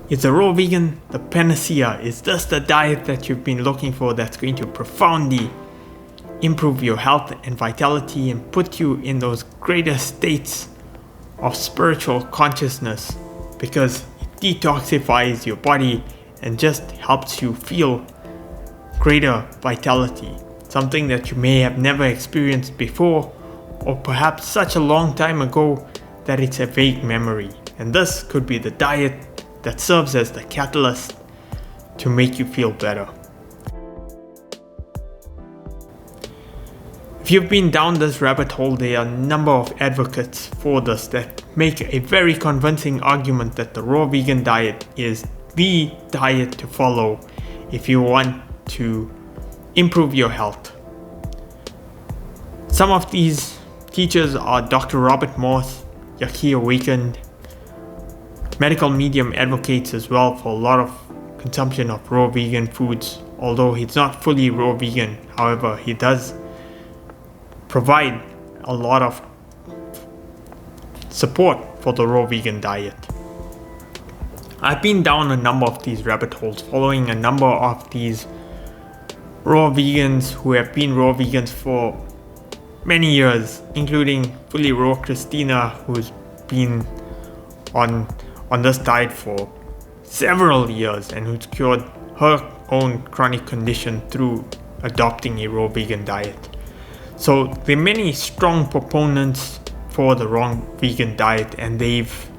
Is the raw vegan the panacea? Is this the diet that you've been looking for that's going to profoundly improve your health and vitality and put you in those greater states of spiritual consciousness, because it detoxifies your body and just helps you feel greater vitality, something that you may have never experienced before, or perhaps such a long time ago that it's a vague memory. And this could be the diet that serves as the catalyst to make you feel better. If you've been down this rabbit hole, there are a number of advocates for this that make a very convincing argument that the raw vegan diet is the diet to follow if you want to improve your health. Some of these teachers are Dr. Robert Morse, Yaki Awakened, medical medium advocates as well for a lot of consumption of raw vegan foods, although he's not fully raw vegan. However, he does provide a lot of support for the raw vegan diet. I've been down a number of these rabbit holes following a number of these raw vegans who have been raw vegans for many years, including Fully Raw Christina, who's been on this diet for several years and who's cured her own chronic condition through adopting a raw vegan diet. So there are many strong proponents for the raw vegan diet, and they've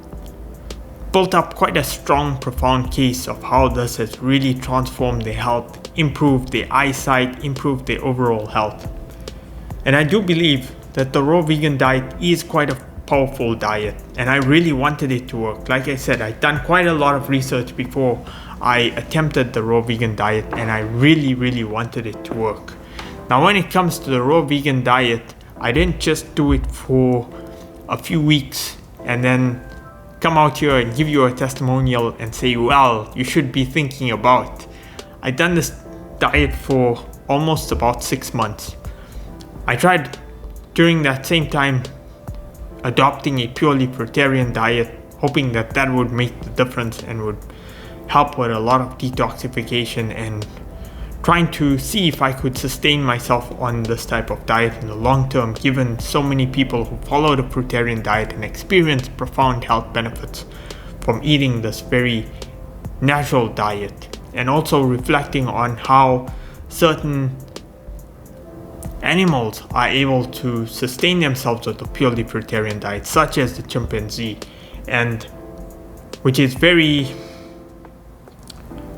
built up quite a strong, profound case of how this has really transformed their health, improved their eyesight, improved their overall health. And I do believe that the raw vegan diet is quite a powerful diet, and I really wanted it to work. Like I said, I'd done quite a lot of research before I attempted the raw vegan diet, and I really wanted it to work. Now, when it comes to the raw vegan diet, I didn't just do it for a few weeks and then come out here and give you a testimonial and say, well, you should be thinking about. I'd done this diet for almost about 6 months. I tried during that same time adopting a purely fruitarian diet, hoping that that would make the difference and would help with a lot of detoxification, and trying to see if I could sustain myself on this type of diet in the long term, given so many people who follow the fruitarian diet and experience profound health benefits from eating this very natural diet, and also reflecting on how certain animals are able to sustain themselves with a purely fruitarian diet, such as the chimpanzee, and which is very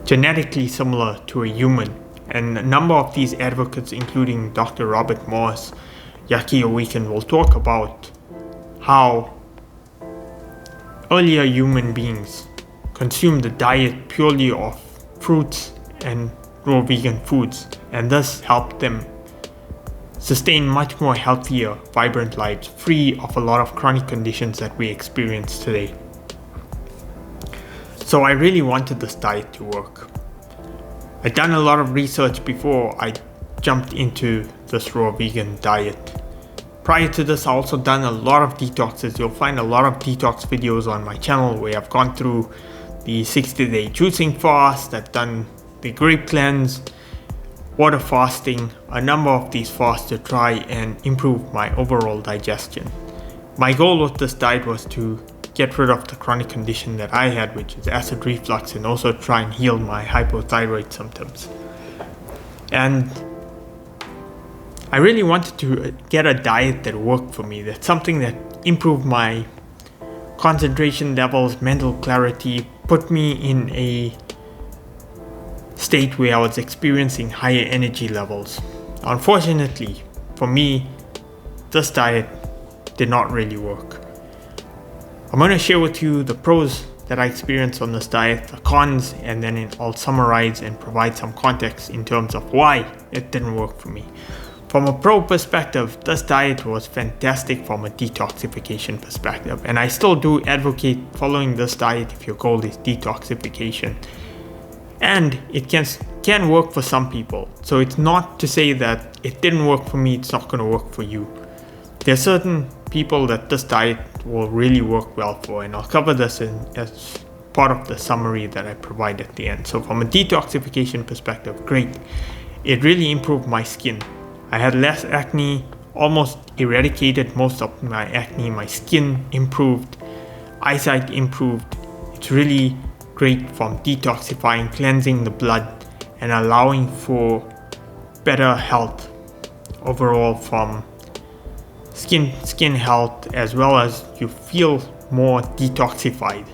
genetically similar to a human. And a number of these advocates, including Dr. Robert Morse, Yaki Awakened, will talk about how earlier human beings consumed a diet purely of fruits and raw vegan foods, and thus helped them sustain much more healthier, vibrant lives, free of a lot of chronic conditions that we experience today. So I really wanted this diet to work. I'd done a lot of research before I jumped into this raw vegan diet. Prior to this, I also done a lot of detoxes. You'll find a lot of detox videos on my channel where I've gone through the 60-day juicing fast, I've done the grape cleanse, water fasting, a number of these fasts to try and improve my overall digestion. My goal with this diet was to get rid of the chronic condition that I had, which is acid reflux, and also try and heal my hypothyroid symptoms. And I really wanted to get a diet that worked for me, that's something that improved my concentration levels, mental clarity, put me in a state where I was experiencing higher energy levels. Unfortunately, for me, this diet did not really work. I'm going to share with you the pros that I experienced on this diet, the cons, and then I'll summarize and provide some context in terms of why it didn't work for me. From a pro perspective, this diet was fantastic from a detoxification perspective, and I still do advocate following this diet if your goal is detoxification. And it can work for some people, so it's not to say that it didn't work for me, it's not going to work for you. There are certain people that this diet will really work well for, and I'll cover this as part of the summary that I provide at the end. So from a detoxification perspective, great. It really improved my skin. I had less acne, almost eradicated most of my acne. My skin improved, eyesight improved. It's really great from detoxifying, cleansing the blood, and allowing for better health overall from skin health, as well as you feel more detoxified.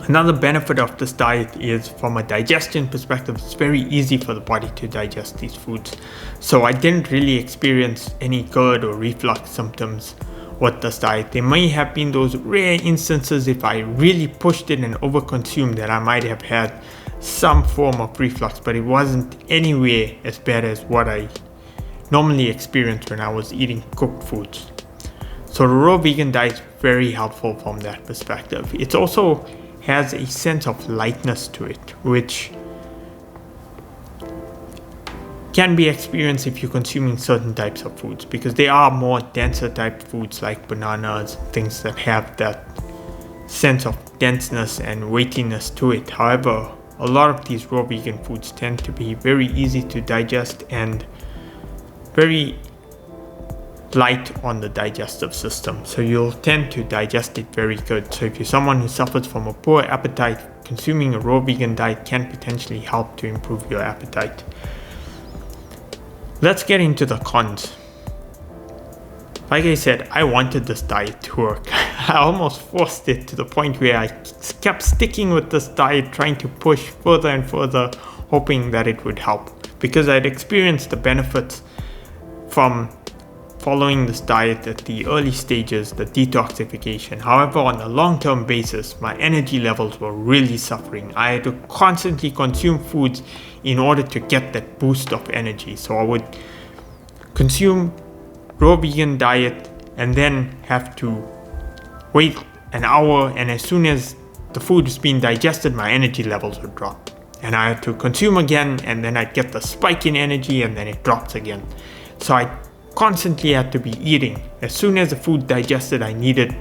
Another benefit of this diet is from a digestion perspective, it's very easy for the body to digest these foods. So I didn't really experience any GERD or reflux symptoms with this diet. There may have been those rare instances if I really pushed it and overconsumed that I might have had some form of reflux, but it wasn't anywhere as bad as what I normally experience when I was eating cooked foods. So the raw vegan diet is very helpful from that perspective. It also has a sense of lightness to it, which can be experienced if you're consuming certain types of foods, because they are more denser type foods like bananas, things that have that sense of denseness and weightiness to it. However, a lot of these raw vegan foods tend to be very easy to digest and very light on the digestive system, so you'll tend to digest it very good. So if you're someone who suffers from a poor appetite, consuming a raw vegan diet can potentially help to improve your appetite. Let's get into the cons. Like I said, I wanted this diet to work. I almost forced it to the point where I kept sticking with this diet, trying to push further and further, hoping that it would help, because I'd experienced the benefits from following this diet at the early stages, the detoxification. However, on a long-term basis, my energy levels were really suffering. I had to constantly consume foods in order to get that boost of energy. So I would consume raw vegan diet and then have to wait an hour, and as soon as the food is being digested, my energy levels would drop. And I had to consume again, and then I'd get the spike in energy, and then it drops again. So I constantly had to be eating. As soon as the food digested, I needed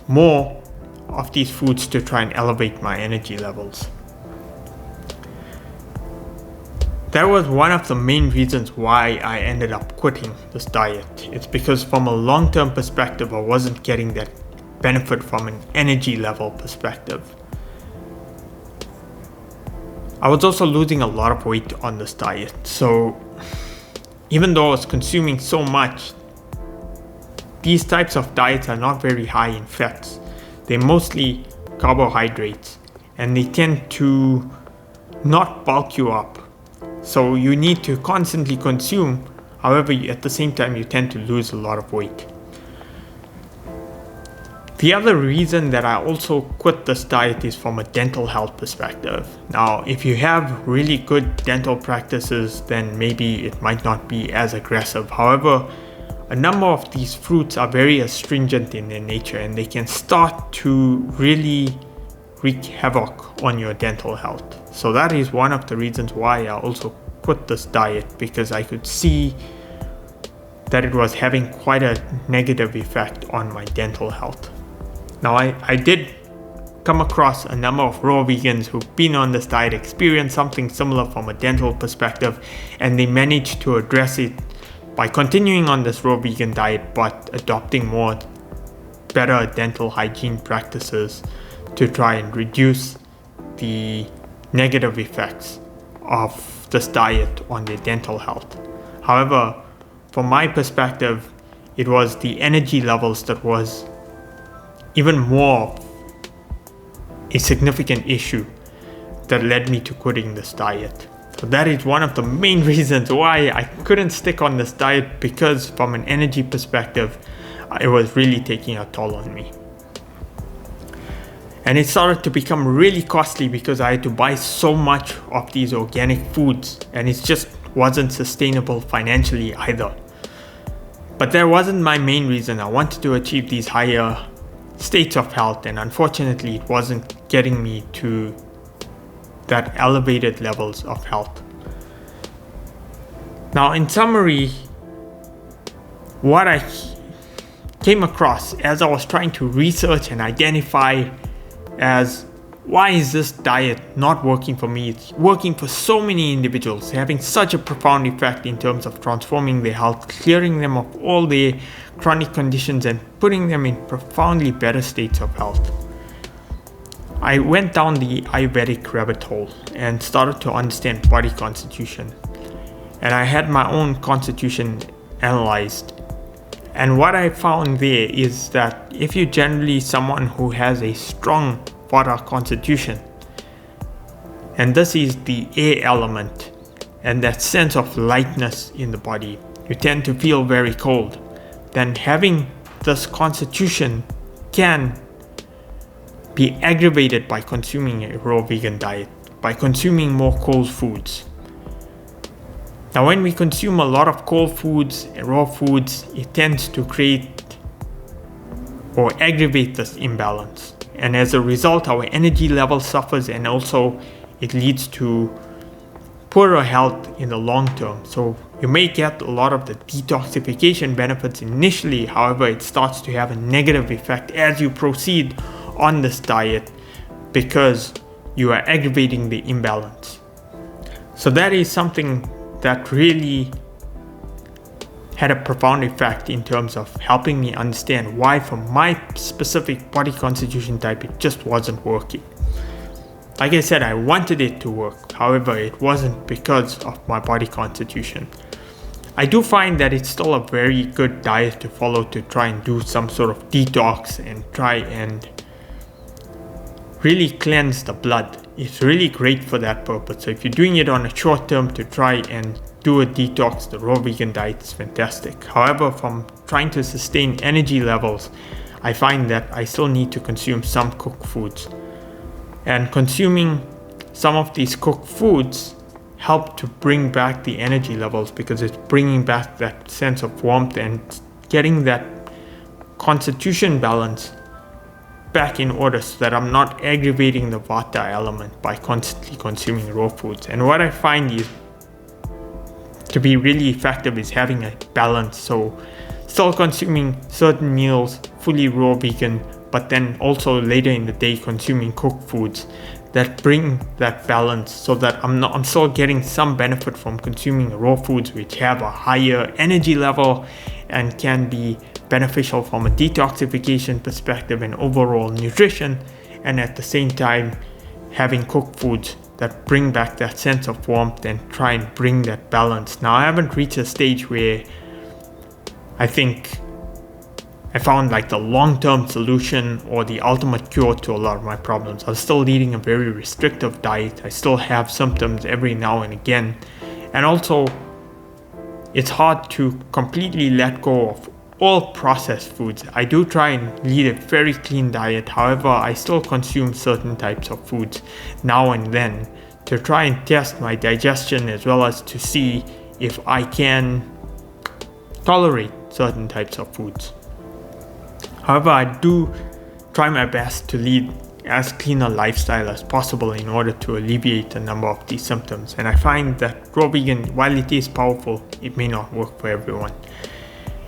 more of these foods to try and elevate my energy levels. That was one of the main reasons why I ended up quitting this diet. It's because from a long-term perspective, I wasn't getting that benefit from an energy level perspective. I was also losing a lot of weight on this diet. So even though I was consuming so much, these types of diets are not very high in fats. They're mostly carbohydrates, and they tend to not bulk you up. So you need to constantly consume. However, at the same time, you tend to lose a lot of weight. The other reason that I also quit this diet is from a dental health perspective. Now, if you have really good dental practices, then maybe it might not be as aggressive. However, a number of these fruits are very astringent in their nature, and they can start to really wreak havoc on your dental health. So that is one of the reasons why I also quit this diet, because I could see that it was having quite a negative effect on my dental health. Now, I did come across a number of raw vegans who've been on this diet, experienced something similar from a dental perspective, and they managed to address it by continuing on this raw vegan diet but adopting more better dental hygiene practices to try and reduce the negative effects of this diet on their dental health. However, from my perspective, it was the energy levels that was even more a significant issue that led me to quitting this diet. So that is one of the main reasons why I couldn't stick on this diet, because from an energy perspective, it was really taking a toll on me. And it started to become really costly because I had to buy so much of these organic foods, and it just wasn't sustainable financially either. But that wasn't my main reason. I wanted to achieve these higher states of health, and unfortunately it wasn't getting me to that elevated levels of health. Now, in summary, what I came across as I was trying to research and identify as why is this diet not working for me? It's working for so many individuals, having such a profound effect in terms of transforming their health, clearing them of all their chronic conditions and putting them in profoundly better states of health. I went down the Ayurvedic rabbit hole and started to understand body constitution. And I had my own constitution analyzed. And what I found there is that if you're generally someone who has a strong Vata constitution, and this is the air element and that sense of lightness in the body, you tend to feel very cold, then having this constitution can be aggravated by consuming a raw vegan diet, by consuming more cold foods. Now when we consume a lot of cold foods and raw foods, it tends to create or aggravate this imbalance. And as a result, our energy level suffers, and also it leads to poorer health in the long term. So you may get a lot of the detoxification benefits initially, however, it starts to have a negative effect as you proceed on this diet because you are aggravating the imbalance. So that is something that really had a profound effect in terms of helping me understand why for my specific body constitution type it just wasn't working. Like I said, I wanted it to work, however it wasn't because of my body constitution. I do find that it's still a very good diet to follow to try and do some sort of detox and try and really cleanse the blood. It's really great for that purpose. So if you're doing it on a short term to try and do a detox, the raw vegan diet is fantastic. However, from trying to sustain energy levels, I find that I still need to consume some cooked foods. And consuming some of these cooked foods help to bring back the energy levels because it's bringing back that sense of warmth and getting that constitution balance back in order so that I'm not aggravating the Vata element by constantly consuming raw foods. And what I find is to be really effective is having a balance. So still consuming certain meals fully raw vegan, but then also later in the day consuming cooked foods that bring that balance so that I'm still getting some benefit from consuming raw foods which have a higher energy level and can be beneficial from a detoxification perspective and overall nutrition, and at the same time having cooked foods that bring back that sense of warmth and try and bring that balance. Now I haven't reached a stage where I think I found like the long-term solution or the ultimate cure to a lot of my problems. I'm still leading a very restrictive diet. I still have symptoms every now and again, and also it's hard to completely let go of all processed foods. I do try and lead a very clean diet. However, I still consume certain types of foods now and then to try and test my digestion as well as to see if I can tolerate certain types of foods. However, I do try my best to lead as clean a lifestyle as possible in order to alleviate a number of these symptoms. And I find that raw vegan, while it is powerful, it may not work for everyone.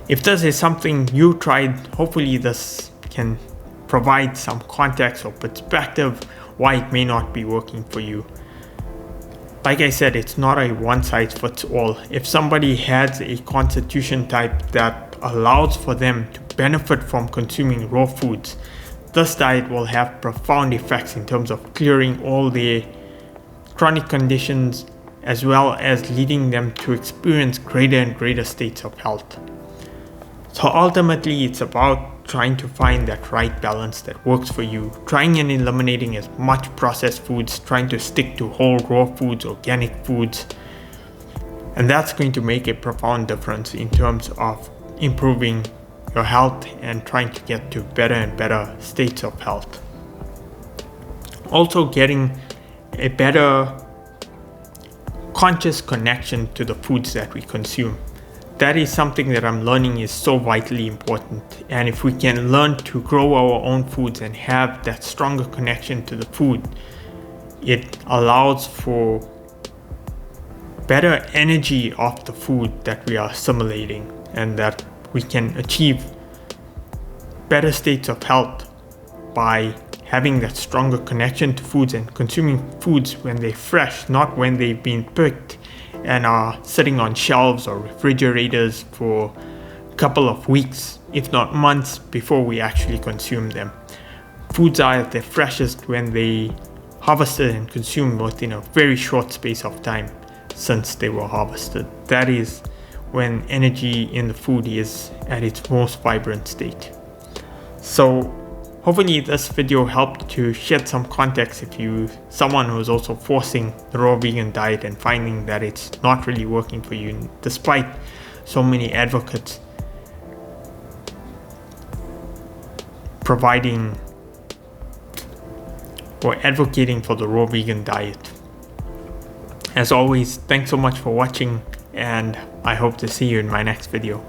If this is something you tried, hopefully this can provide some context or perspective why it may not be working for you. Like I said, it's not a one size fits all. If somebody has a constitution type that allows for them to benefit from consuming raw foods, this diet will have profound effects in terms of clearing all their chronic conditions as well as leading them to experience greater and greater states of health. So ultimately, it's about trying to find that right balance that works for you, trying and eliminating as much processed foods, trying to stick to whole raw foods, organic foods, and that's going to make a profound difference in terms of improving your health and trying to get to better and better states of health. Also getting a better conscious connection to the foods that we consume. That is something that I'm learning is so vitally important. And if we can learn to grow our own foods and have that stronger connection to the food, it allows for better energy of the food that we are assimilating and that we can achieve better states of health by having that stronger connection to foods and consuming foods when they're fresh, not when they've been picked and are sitting on shelves or refrigerators for a couple of weeks, if not months, before we actually consume them. Foods are at their freshest when they harvested and consumed within a very short space of time since they were harvested. That is when energy in the food is at its most vibrant state. So hopefully this video helped to shed some context if you someone who is also forcing the raw vegan diet and finding that it's not really working for you despite so many advocates providing or advocating for the raw vegan diet. As always, thanks so much for watching, and I hope to see you in my next video.